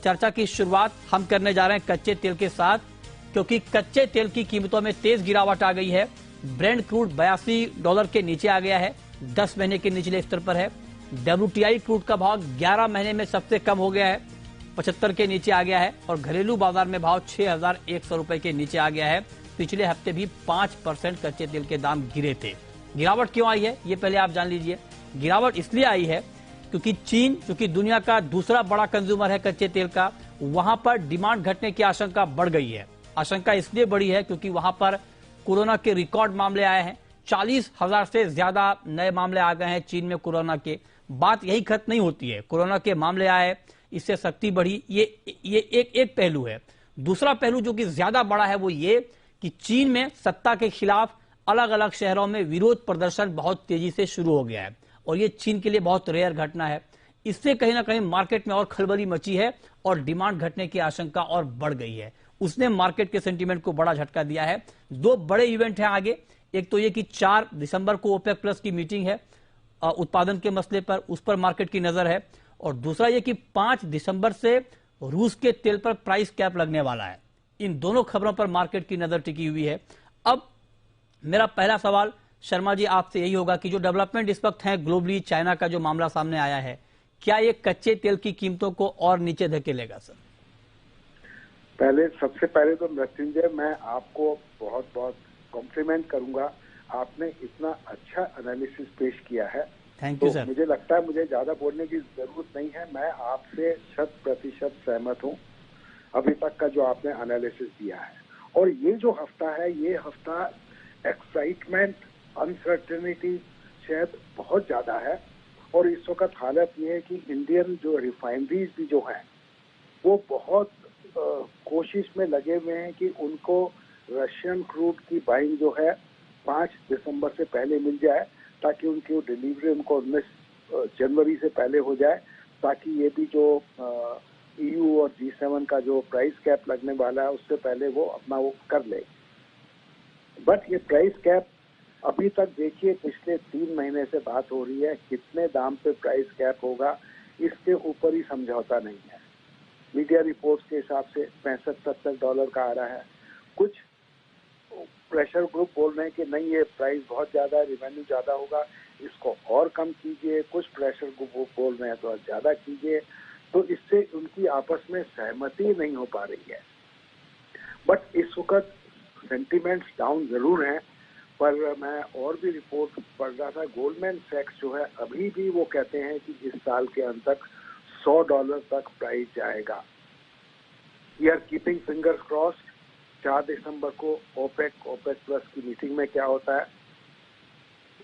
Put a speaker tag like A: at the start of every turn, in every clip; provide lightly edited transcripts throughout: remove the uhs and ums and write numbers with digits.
A: चर्चा की शुरुआत हम करने जा रहे हैं कच्चे तेल के साथ, क्योंकि कच्चे तेल की कीमतों में तेज गिरावट आ गई है। ब्रेंट क्रूड $82 के नीचे आ गया है, 10 महीने के निचले स्तर पर है। WTI क्रूड का भाव 11 महीने में सबसे कम हो गया है, 75 के नीचे आ गया है। और घरेलू बाजार में भाव 6,100 रुपए के नीचे आ गया है। पिछले हफ्ते भी 5% कच्चे तेल के दाम गिरे थे। गिरावट क्यों आई है ये पहले आप जान लीजिए। गिरावट इसलिए आई है क्योंकि चीन, क्योंकि दुनिया का दूसरा बड़ा कंज्यूमर है कच्चे तेल का, वहां पर डिमांड घटने की आशंका बढ़ गई है। आशंका इसलिए बढ़ी है क्योंकि वहां पर कोरोना के रिकॉर्ड मामले आए हैं। 40,000 से ज्यादा नए मामले आ गए हैं चीन में कोरोना के। बात यही खत्म नहीं होती है, कोरोना के मामले आए, इससे सख्ती बढ़ी, ये एक पहलू है। दूसरा पहलू जो कि ज्यादा बड़ा है वो ये कि चीन में सत्ता के खिलाफ अलग अलग शहरों में विरोध प्रदर्शन बहुत तेजी से शुरू हो गया है, और ये चीन के लिए बहुत रेयर घटना है। इससे कहीं ना कहीं मार्केट में और खलबली मची है और डिमांड घटने की आशंका और बढ़ गई है। उसने मार्केट के सेंटीमेंट को बड़ा झटका दिया है। दो बड़े इवेंट हैं आगे। एक तो ये कि 4 दिसंबर को ओपेक प्लस की मीटिंग है उत्पादन के मसले पर, उस पर मार्केट की नजर है। और दूसरा ये कि 5 दिसंबर से रूस के तेल पर प्राइस कैप लगने वाला है। इन दोनों खबरों पर मार्केट की नजर टिकी हुई है। अब मेरा पहला सवाल शर्मा जी आपसे यही होगा कि जो डेवलपमेंट इस वक्त है ग्लोबली, चाइना का जो मामला सामने आया है, क्या ये कच्चे तेल की कीमतों को और नीचे धकेलेगा सर?
B: सबसे पहले तो मृत्युंजय, मैं आपको बहुत बहुत कॉम्प्लीमेंट करूंगा। आपने इतना अच्छा एनालिसिस पेश किया है।
A: Thank you sir.
B: मुझे लगता है मुझे ज्यादा बोलने की जरूरत नहीं है। मैं आपसे 100% सहमत हूं अभी तक का जो आपने एनालिसिस दिया है। और ये जो हफ्ता है, ये हफ्ता एक्साइटमेंट, अनसर्टेनिटी शायद बहुत ज्यादा है। और इस वक्त हालत ये है कि इंडियन जो रिफाइनरीज भी जो हैं वो बहुत कोशिश में लगे हुए हैं कि उनको रशियन क्रूड की बाइंग जो है 5 दिसंबर से पहले मिल जाए, ताकि उनकी डिलीवरी उनको 19 जनवरी से पहले हो जाए, ताकि ये भी जो EU और G7 का जो प्राइस कैप लगने वाला है उससे पहले वो अपना वो कर ले। बट ये प्राइस कैप अभी तक देखिए, पिछले 3 महीने से बात हो रही है, कितने दाम पे प्राइस कैप होगा इसके ऊपर ही समझौता नहीं है। मीडिया रिपोर्ट्स के हिसाब से $65-70 का आ रहा है। कुछ प्रेशर ग्रुप बोल रहे हैं कि नहीं, ये प्राइस बहुत ज्यादा है, रिवेन्यू ज्यादा होगा, इसको और कम कीजिए। कुछ प्रेशर ग्रुप बोल रहे हैं तो ज्यादा कीजिए। तो इससे उनकी आपस में सहमति नहीं हो पा रही है। बट इस वक्त सेंटिमेंट्स डाउन जरूर हैं। पर मैं और भी रिपोर्ट पढ़ रहा था, गोल्डमैन सैक्स जो है अभी भी वो कहते हैं कि इस साल के अंत तक $100 तक प्राइस जाएगा। We are keeping fingers crossed. 4 दिसंबर को ओपेक प्लस की मीटिंग में क्या होता है,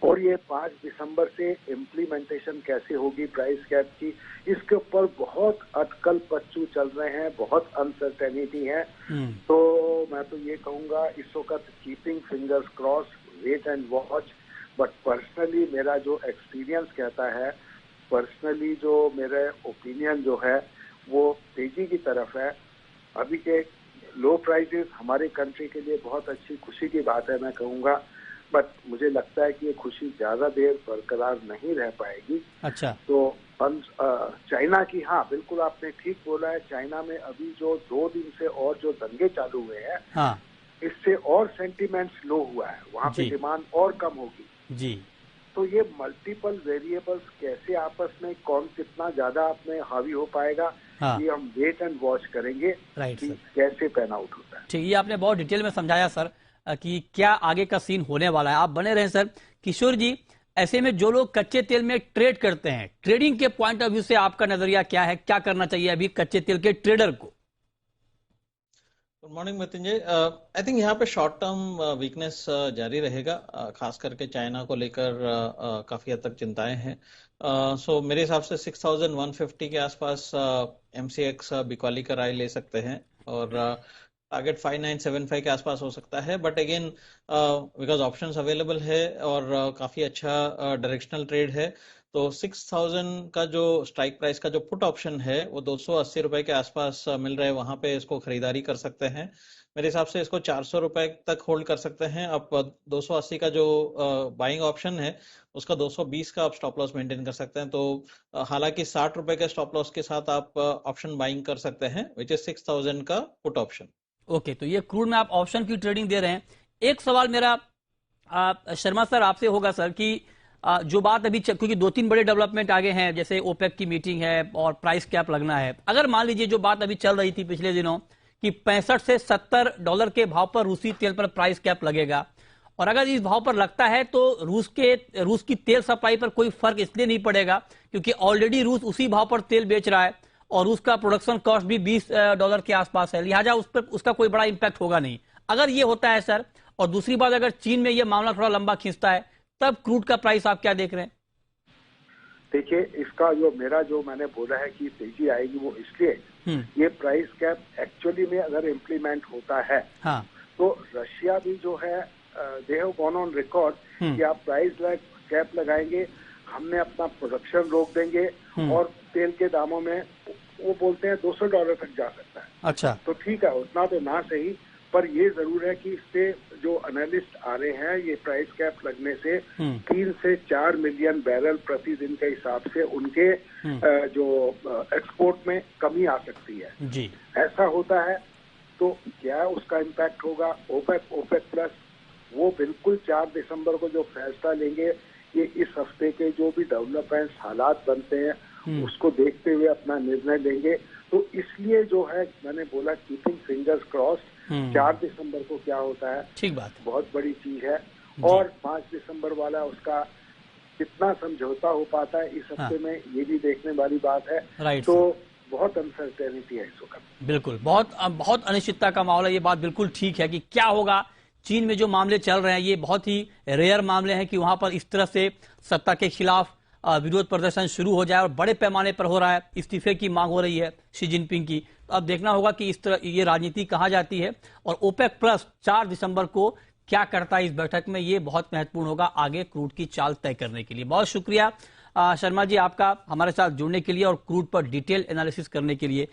B: और ये 5 दिसंबर से इम्प्लीमेंटेशन कैसे होगी प्राइस कैप की, इसके ऊपर बहुत अटकल पच्चू चल रहे हैं, बहुत अनसर्टेनिटी है। तो मैं तो ये कहूंगा इस वक्त keeping fingers cross, wait and watch. But personally मेरा जो एक्सपीरियंस कहता है, पर्सनली जो मेरे ओपिनियन जो है वो तेजी की तरफ है। अभी के लो प्राइसेस हमारे कंट्री के लिए बहुत अच्छी खुशी की बात है मैं कहूँगा। बट मुझे लगता है कि ये खुशी ज्यादा देर बरकरार नहीं रह पाएगी।
A: अच्छा।
B: तो चाइना की, हाँ बिल्कुल आपने ठीक बोला है, चाइना में अभी जो 2 दिन से और जो दंगे चालू हुए हैं,
A: हाँ,
B: इससे और सेंटीमेंट्स लो हुआ है, वहाँ पे डिमांड और कम होगी
A: जी।
B: तो ये मल्टीपल वेरिएबल्स कैसे आपस में कौन कितना ज्यादा अपने हावी हो पाएगा,
A: हाँ,
B: ये हम वेट एंड वॉच करेंगे कि कैसे पैन आउट होता है।
A: ठीक, ये आपने बहुत डिटेल में समझाया सर कि क्या आगे का सीन होने वाला है। आप बने रहे सर। किशोर जी, ऐसे में जो लोग कच्चे तेल में ट्रेड करते हैं, ट्रेडिंग के पॉइंट ऑफ व्यू से आपका नजरिया क्या है? क्या करना चाहिए अभी कच्चे तेल के ट्रेडर को?
C: Good morning Mrityunjay. I think यहाँ पे शॉर्ट टर्म वीकनेस जारी रहेगा, खास करके चाइना को लेकर काफी हद तक चिंताएं हैं। सो मेरे हिसाब से 6150 के आसपास MCX बिकॉली का राय ले सकते हैं, और टारगेट 5975 के आसपास हो सकता है। But again because options available है और काफी अच्छा डायरेक्शनल ट्रेड है, तो 6000 का जो स्ट्राइक प्राइस का जो पुट ऑप्शन है वो 280 रुपए के आसपास मिल रहे हैं, वहां पे इसको खरीदारी कर सकते हैं। मेरे हिसाब से इसको 400 रुपए तक होल्ड कर सकते हैं। अब 280 का जो बाइंग ऑप्शन है उसका 220 का आप स्टॉप लॉस मेंटेन कर सकते हैं। तो हालांकि 60 रुपए के स्टॉप लॉस के साथ आप ऑप्शन बाइंग कर सकते हैं, विच इज 6000 का पुट ऑप्शन।
A: ओके, तो ये क्रूड में आप ऑप्शन की ट्रेडिंग दे रहे हैं। एक सवाल मेरा शर्मा सर आपसे होगा सर कि जो बात अभी क्योंकि 2-3 बड़े डेवलपमेंट आगे हैं, जैसे ओपेक की मीटिंग है और प्राइस कैप लगना है। अगर मान लीजिए जो बात अभी चल रही थी पिछले दिनों कि 65 से 70 डॉलर के भाव पर रूसी तेल पर प्राइस कैप लगेगा, और अगर इस भाव पर लगता है तो रूस की तेल सप्लाई पर कोई फर्क इसलिए नहीं पड़ेगा क्योंकि ऑलरेडी रूस उसी भाव पर तेल बेच रहा है और उसका प्रोडक्शन कॉस्ट भी 20 डॉलर के आसपास है, लिहाजा उस पर उसका कोई बड़ा इंपैक्ट होगा नहीं। अगर ये होता है सर, और दूसरी बात अगर चीन में ये मामला थोड़ा लंबा खींचता है, तब क्रूड का प्राइस आप क्या देख रहे हैं?
B: देखिए, इसका जो मैंने बोला है कि तेजी आएगी वो इसलिए ये प्राइस कैप एक्चुअली में अगर इम्प्लीमेंट होता है
A: हाँ।
B: तो रशिया भी जो है they have gone on record कि आप प्राइस कैप लगाएंगे, हमने अपना प्रोडक्शन रोक देंगे और तेल के दामों में वो बोलते हैं $200 तक जा सकता है।
A: अच्छा,
B: तो ठीक है, उतना तो ना सही, पर ये जरूर है कि इससे जो एनालिस्ट आ रहे हैं, ये प्राइस कैप लगने से 3 से 4 मिलियन बैरल प्रतिदिन के हिसाब से उनके जो एक्सपोर्ट में कमी आ सकती है
A: जी।
B: ऐसा होता है तो क्या उसका इम्पैक्ट होगा? ओपेक प्लस वो बिल्कुल 4 दिसंबर को जो फैसला लेंगे, ये इस हफ्ते के जो भी डेवलपमेंट्स हालात बनते हैं उसको देखते हुए अपना निर्णय लेंगे। तो इसलिए जो है मैंने बोला कीपिंग फिंगर्स क्रॉस्ड, 4 दिसंबर को क्या होता है,
A: ठीक बात,
B: बहुत बड़ी चीज है। और 5 दिसंबर वाला उसका कितना समझौता हो पाता है इस हफ्ते में, ये भी देखने वाली बात है।
A: राइट,
B: तो बहुत अनसर्टेनिटी है इस वक्त।
A: बिल्कुल, बहुत अनिश्चितता का माहौल है। ये बात बिल्कुल ठीक है कि क्या होगा। चीन में जो मामले चल रहे हैं ये बहुत ही रेयर मामले हैं कि वहां पर इस तरह से सत्ता के खिलाफ विरोध प्रदर्शन शुरू हो जाए, और बड़े पैमाने पर हो रहा है। इस्तीफे की मांग हो रही है शी जिनपिंग की। तो अब देखना होगा कि इस तरह ये राजनीति कहां जाती है, और ओपेक प्लस 4 दिसंबर को क्या करता है इस बैठक में, ये बहुत महत्वपूर्ण होगा आगे क्रूड की चाल तय करने के लिए। बहुत शुक्रिया शर्मा जी आपका हमारे साथ जुड़ने के लिए और क्रूड पर डिटेल एनालिसिस करने के लिए।